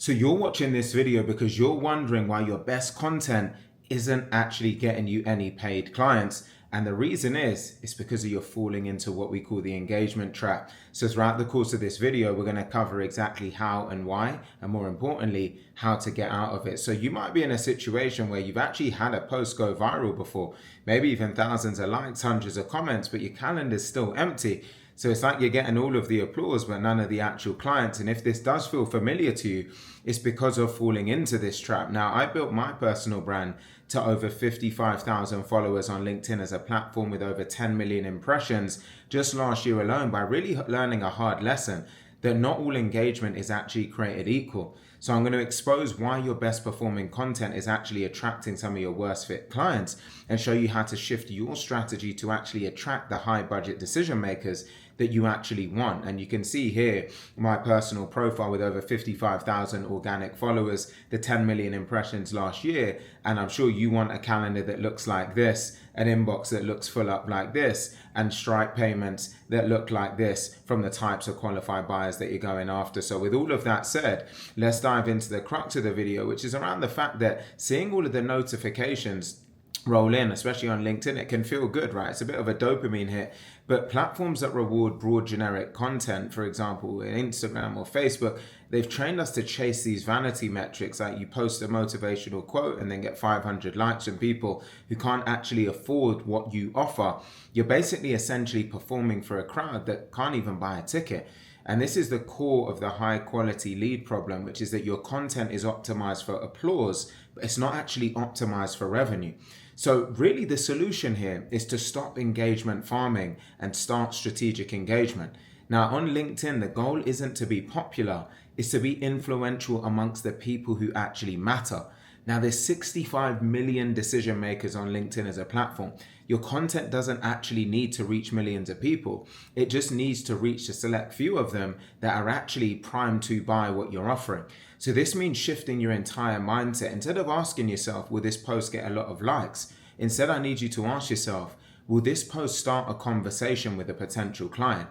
So you're watching this video because you're wondering why your best content isn't actually getting you any paid clients. And the reason is, it's because you're falling into what we call the engagement trap. So throughout the course of this video, we're going to cover exactly how and why, and more importantly, how to get out of it. So you might be in a situation where you've actually had a post go viral before, maybe even thousands of likes, hundreds of comments, but your calendar's still empty. So it's like you're getting all of the applause, but none of the actual clients. And if this does feel familiar to you, it's because of falling into this trap. Now, I built my personal brand to over 55,000 followers on LinkedIn as a platform with over 10 million impressions just last year alone by really learning a hard lesson that not all engagement is actually created equal. So I'm going to expose why your best performing content is actually attracting some of your worst fit clients and show you how to shift your strategy to actually attract the high budget decision makers that you actually want. And you can see here my personal profile with over 55,000 organic followers, the 10 million impressions last year. And I'm sure you want a calendar that looks like this, an inbox that looks full up like this, and Stripe payments that look like this from the types of qualified buyers that you're going after. So with all of that said, let's dive into the crux of the video, which is around the fact that seeing all of the notifications roll in, especially on LinkedIn, it can feel good, right? It's a bit of a dopamine hit. But platforms that reward broad generic content, for example, Instagram or Facebook, they've trained us to chase these vanity metrics, like you post a motivational quote and then get 500 likes from people who can't actually afford what you offer. You're basically essentially performing for a crowd that can't even buy a ticket. And this is the core of the high quality lead problem, which is that your content is optimized for applause, but it's not actually optimized for revenue. So really the solution here is to stop engagement farming and start strategic engagement. Now on LinkedIn, the goal isn't to be popular, it's to be influential amongst the people who actually matter. Now there's 65 million decision makers on LinkedIn as a platform. Your content doesn't actually need to reach millions of people. It just needs to reach a select few of them that are actually primed to buy what you're offering. So this means shifting your entire mindset. Instead of asking yourself, will this post get a lot of likes? Instead, I need you to ask yourself, will this post start a conversation with a potential client?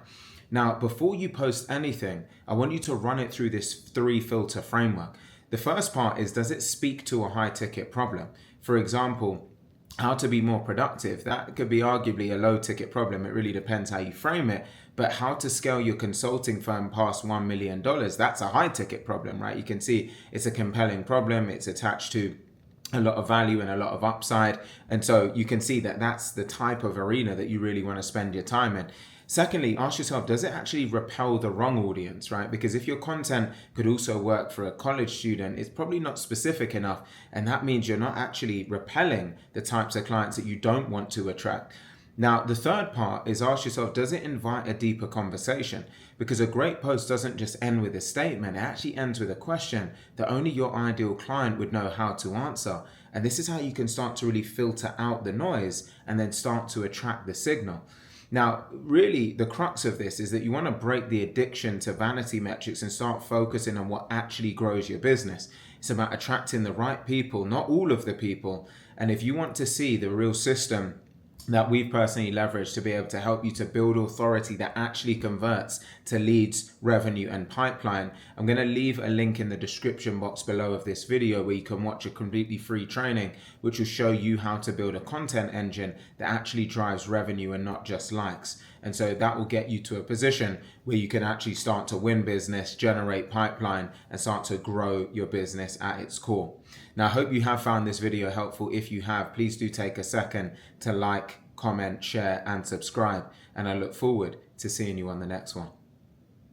Now, before you post anything, I want you to run it through this 3-filter framework. The first part is, does it speak to a high ticket problem? For example, how to be more productive. That could be arguably a low ticket problem. It really depends how you frame it. But how to scale your consulting firm past $1 million, that's a high ticket problem, right? You can see it's a compelling problem. It's attached to a lot of value and a lot of upside. And so you can see that that's the type of arena that you really want to spend your time in. Secondly, ask yourself, does it actually repel the wrong audience, right? Because if your content could also work for a college student, it's probably not specific enough. And that means you're not actually repelling the types of clients that you don't want to attract. Now, the third part is ask yourself, does it invite a deeper conversation? Because a great post doesn't just end with a statement, it actually ends with a question that only your ideal client would know how to answer. And this is how you can start to really filter out the noise and then start to attract the signal. Now, really, the crux of this is that you want to break the addiction to vanity metrics and start focusing on what actually grows your business. It's about attracting the right people, not all of the people. And if you want to see the real system that we've personally leveraged to be able to help you to build authority that actually converts to leads, revenue, and pipeline, I'm going to leave a link in the description box below of this video where you can watch a completely free training, which will show you how to build a content engine that actually drives revenue and not just likes. And so that will get you to a position where you can actually start to win business, generate pipeline, and start to grow your business at its core. Now, I hope you have found this video helpful. If you have, please do take a second to like, comment, share, and subscribe. And I look forward to seeing you on the next one.